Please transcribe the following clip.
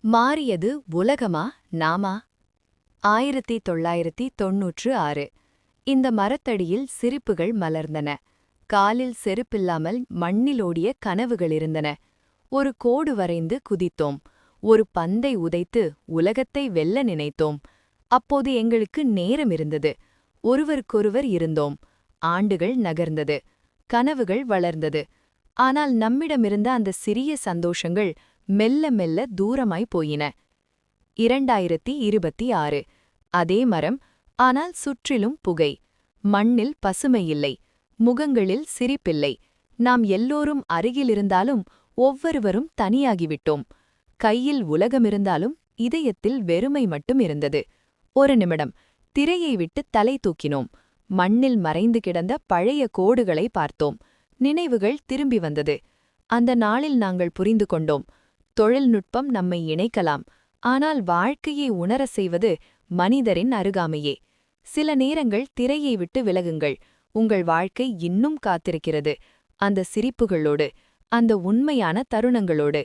மாறியது உலகமா நாமா? 1996. இந்த மரத்தடியில் சிரிப்புகள் மலர்ந்தன. காலில் செருப்பில்லாமல் மண்ணில் ஓடிய கனவுகளிருந்தன. ஒரு கோடு வரைந்து குதித்தோம். ஒரு பந்தை உதைத்து உலகத்தை வெல்ல நினைத்தோம். அப்போது எங்களுக்கு நேரம் இருந்தது. ஒருவருக்கொருவர் இருந்தோம். ஆண்டுகள் நகர்ந்தது. கனவுகள் வளர்ந்தது. ஆனால் நம்மிடமிருந்த அந்த சிறிய சந்தோஷங்கள் மெல்ல மெல்ல தூரமாய் போயின. 2026. அதே மரம், ஆனால் சுற்றிலும் புகை. மண்ணில் பசுமையில்லை. முகங்களில் சிரிப்பில்லை. நாம் எல்லோரும் அருகிலிருந்தாலும் ஒவ்வொருவரும் தனியாகிவிட்டோம். கையில் உலகமிருந்தாலும் இதயத்தில் வெறுமை மட்டும் இருந்தது. ஒரு நிமிடம் திரையை விட்டு தலை தூக்கினோம். மண்ணில் மறைந்து கிடந்த பழைய கோடுகளை பார்த்தோம். நினைவுகள் திரும்பி வந்தது. அந்த நாளில் நாங்கள் புரிந்து கொண்டோம். தொழில்நுட்பம் நம்மை இணைக்கலாம், ஆனால் வாழ்க்கையை உணர செய்வது மனிதரின் அருகாமையே. சில நேரங்கள் திரையை விட்டு விலகுங்கள். உங்கள் வாழ்க்கை இன்னும் காத்திருக்கிறது. அந்த சிரிப்புகளோடு, அந்த உண்மையான தருணங்களோடு.